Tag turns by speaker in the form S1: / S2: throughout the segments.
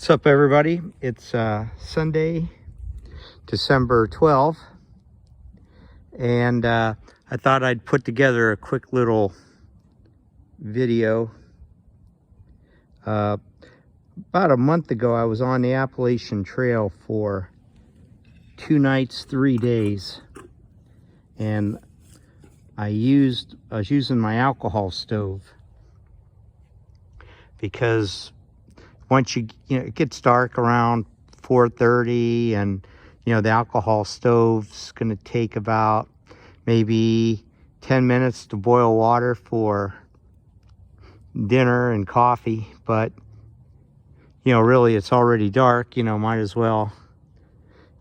S1: What's up, everybody? It's Sunday, December 12th, and I thought I'd put together a quick little video. About a month ago, I was on the Appalachian Trail for 2 nights, 3 days, and I was using my alcohol stove because once it gets dark around 4:30, and the alcohol stove's going to take about maybe 10 minutes to boil water for dinner and coffee. But really it's already dark. Might as well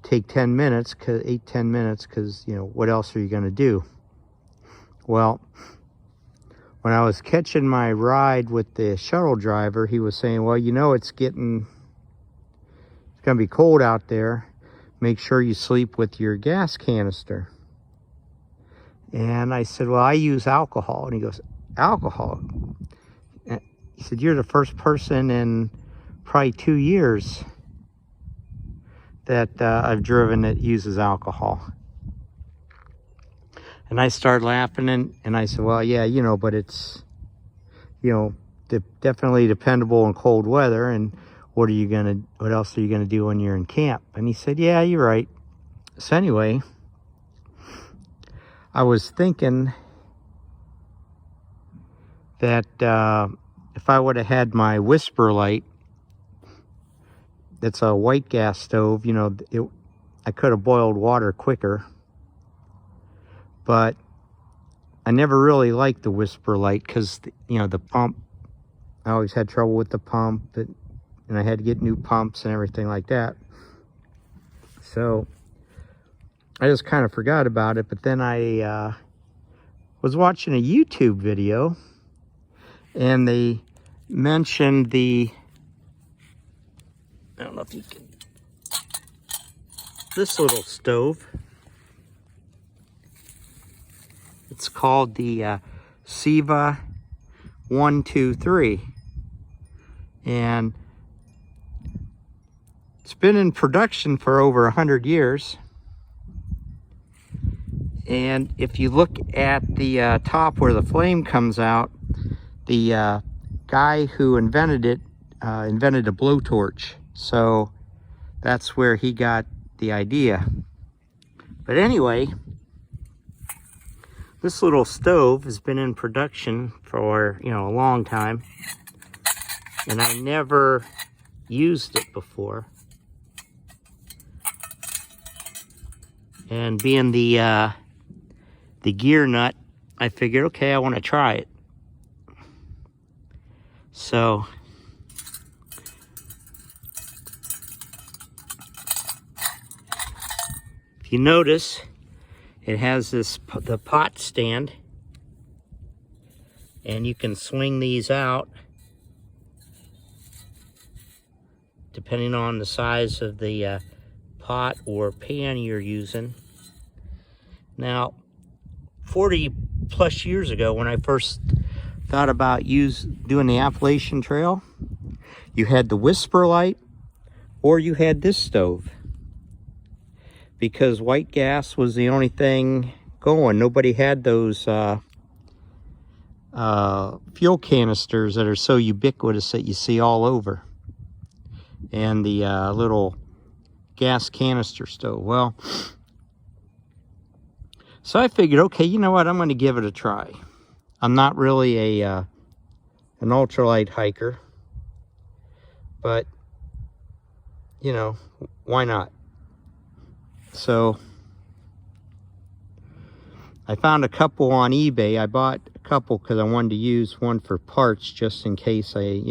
S1: take 10 minutes, 8-10 minutes, because what else are you going to do? Well, when I was catching my ride with the shuttle driver, he was saying, well, it's going to be cold out there. Make sure you sleep with your gas canister. And I said, well, I use alcohol. And he goes, alcohol? He said, you're the first person in probably 2 years that I've driven that uses alcohol. And I started laughing, and I said, well, yeah, but it's, definitely dependable in cold weather. And what else are you gonna do when you're in camp? And he said, yeah, you're right. So anyway, I was thinking that if I would have had my Whisper light, that's a white gas stove, I could have boiled water quicker. But I never really liked the Whisper light because, the pump, I always had trouble with the pump, and I had to get new pumps and everything like that. So I just kind of forgot about it. But then I was watching a YouTube video, and they mentioned I don't know if you can, this little stove. It's called the SVEA 123, and it's been in production for over 100 years. And if you look at the top where the flame comes out, the guy who invented it invented a blowtorch, so that's where he got the idea. But anyway, this little stove has been in production for, a long time, and I never used it before. And being the gear nut, I figured, okay, I want to try it. So if you notice, it has the pot stand, and you can swing these out depending on the size of the pot or pan you're using. Now, 40 plus years ago, when I first thought about doing the Appalachian Trail, you had the Whisper light or you had this stove, because white gas was the only thing going. Nobody had those fuel canisters that are so ubiquitous that you see all over, and the little gas canister stove. Well, so I figured, okay, you know what, I'm going to give it a try. I'm not really an ultralight hiker, but why not? So I found a couple on eBay. I bought a couple because I wanted to use one for parts, just in case I,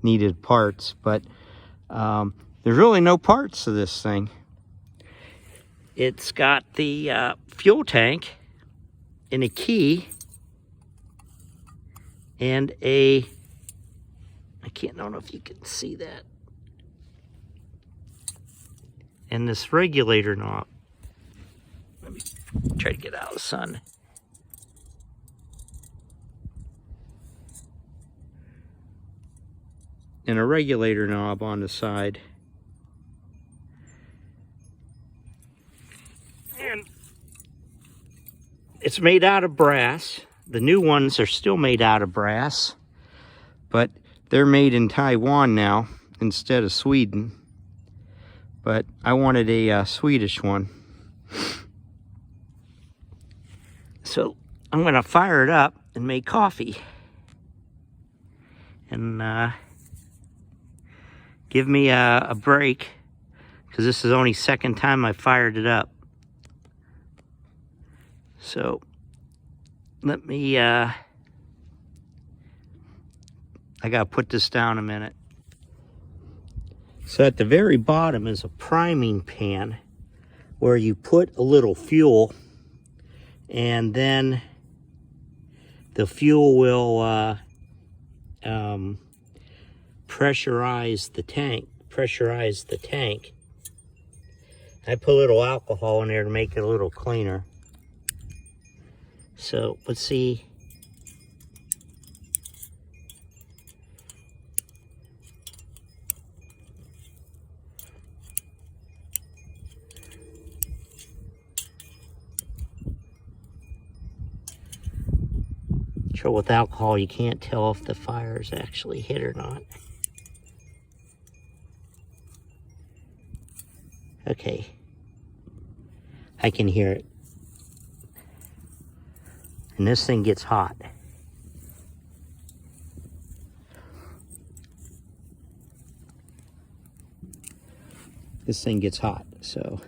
S1: needed parts. But there's really no parts to this thing. It's got the fuel tank and a key and I don't know if you can see that, and this regulator knob. Let me try to get out of the sun. and a regulator knob on the side. And it's made out of brass. The new ones are still made out of brass, but they're made in Taiwan now instead of Sweden. But I wanted a Swedish one. So I'm gonna fire it up and make coffee. And give me a break, because this is the only second time I fired it up. So let me, I gotta put this down a minute. So at the very bottom is a priming pan where you put a little fuel, and then the fuel will pressurize the tank. I put a little alcohol in there to make it a little cleaner. So let's see. Trouble with alcohol, you can't tell if the fire's actually hit or not. Okay, I can hear it. And this thing gets hot. This thing gets hot, so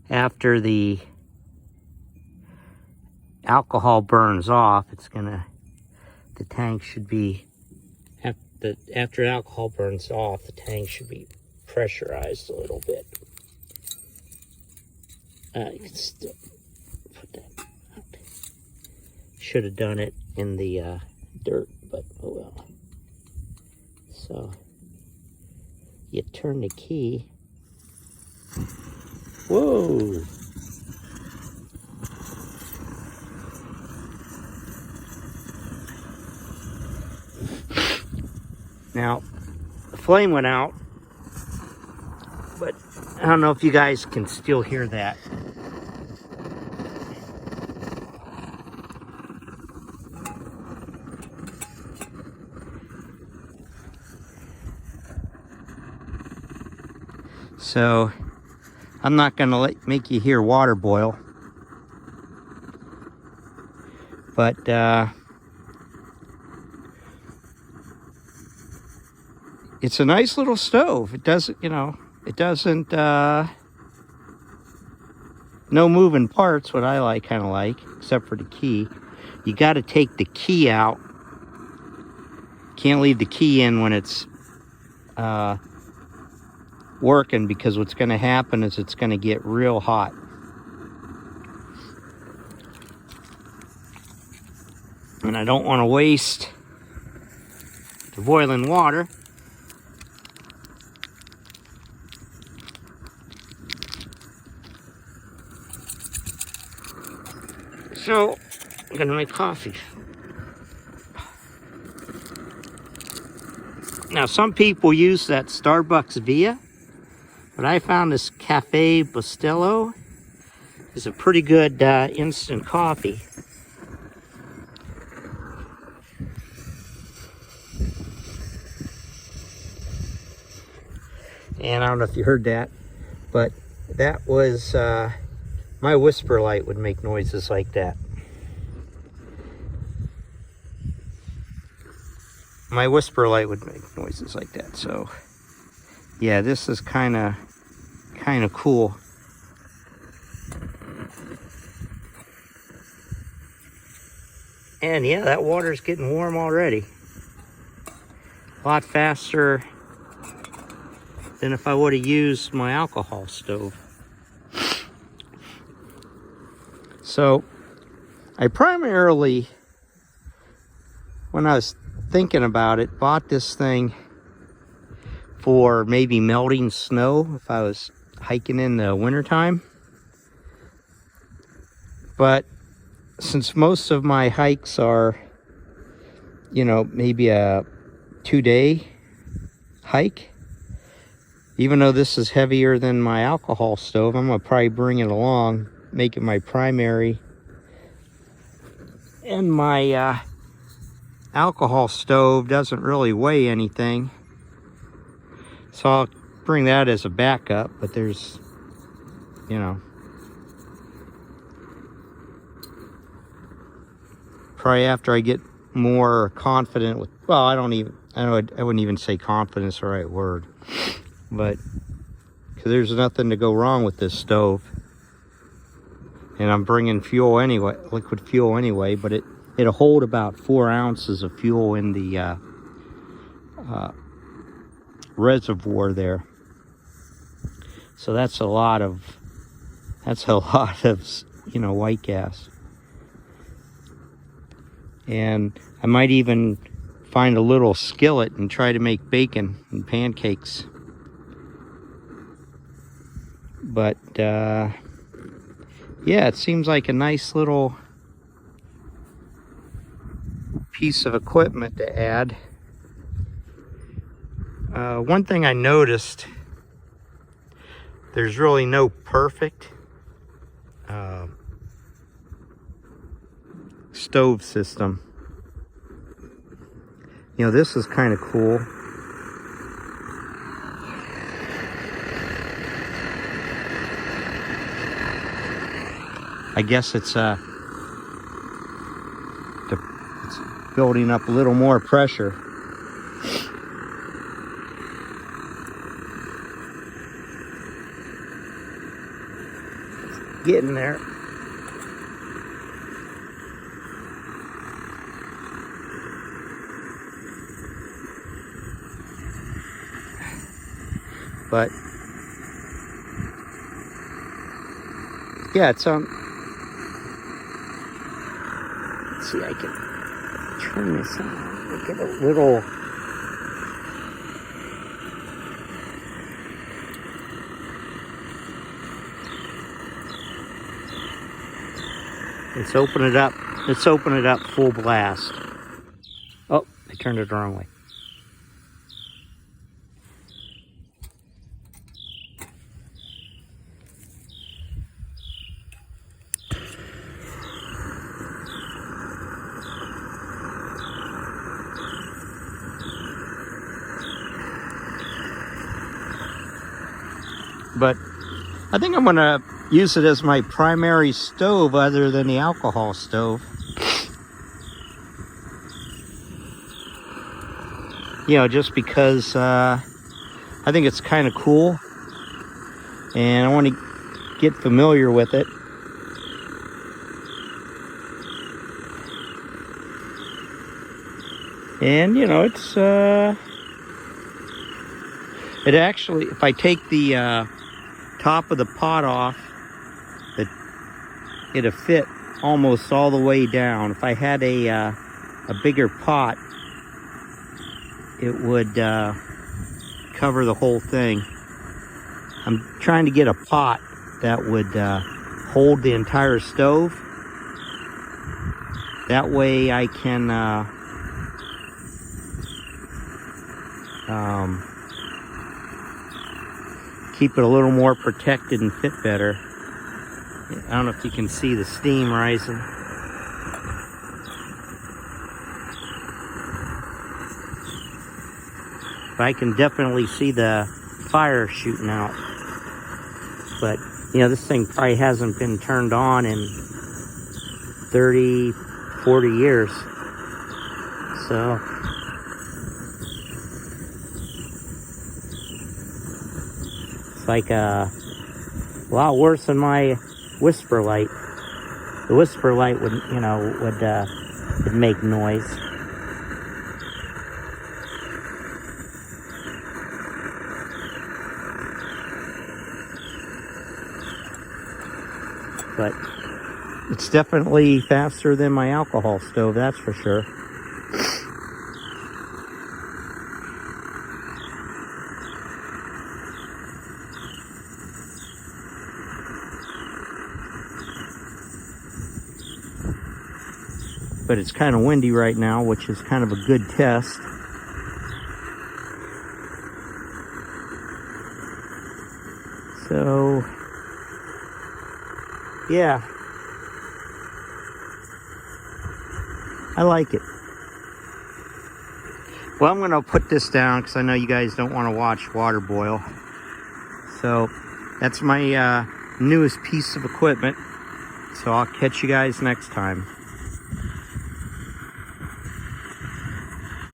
S1: after the alcohol burns off, the tank should be, after alcohol burns off, the tank should be pressurized a little bit. You can still put that out. Should have done it in the dirt, but oh well. So you turn the key. Whoa! Now, the flame went out, but I don't know if you guys can still hear that. So, I'm not going to make you hear water boil, but it's a nice little stove. It doesn't, no moving parts, what I kind of like, except for the key. You got to take the key out. Can't leave the key in when it's working, because what's going to happen is it's going to get real hot. And I don't want to waste the boiling water. So I'm going to make coffee. Now, some people use that Starbucks SVEA, but I found this Cafe Bustelo is a pretty good instant coffee. And I don't know if you heard that, but that was, my whisper light would make noises like that. My whisper light would make noises like that. So yeah, this is kind of cool. And yeah, that water's getting warm already. A lot faster than if I would have used my alcohol stove. So I primarily, when I was thinking about it, bought this thing for maybe melting snow if I was hiking in the wintertime. But since most of my hikes are, maybe a 2-day hike. Even though this is heavier than my alcohol stove, I'm gonna probably bring it along, make it my primary. And my alcohol stove doesn't really weigh anything, so I'll bring that as a backup. But there's, you know, probably after I get more confident with, well, I wouldn't even say confidence is the right word, but because there's nothing to go wrong with this stove, and I'm bringing fuel anyway, liquid fuel anyway, but it'll hold about 4 ounces of fuel in the reservoir there. So that's a lot of you know, white gas. And I might even find a little skillet and try to make bacon and pancakes. But yeah, it seems like a nice little piece of equipment to add. One thing I noticed, there's really no perfect stove system. You know, this is kind of cool. I guess it's building up a little more pressure. It's getting there. But yeah, it's let's see, I can turn this on. Look at a little. Let's open it up. Let's open it up full blast. Oh, I turned it the wrong way. But I think I'm gonna use it as my primary stove other than the alcohol stove. You know, just because I think it's kind of cool and I want to get familiar with it. And you know, it's it actually, if I take the top of the pot off, it'll fit almost all the way down. If I had a bigger pot, it would cover the whole thing. I'm trying to get a pot that would hold the entire stove. That way I can keep it a little more protected and fit better. I don't know if you can see the steam rising. But I can definitely see the fire shooting out. But, you know, this thing probably hasn't been turned on in 30, 40 years. So like a lot worse than my whisper light. The whisper light would, you know, would make noise. But it's definitely faster than my alcohol stove, that's for sure. But it's kind of windy right now, which is kind of a good test. So, yeah, I like it. Well, I'm going to put this down because I know you guys don't want to watch water boil. So that's my newest piece of equipment. So I'll catch you guys next time.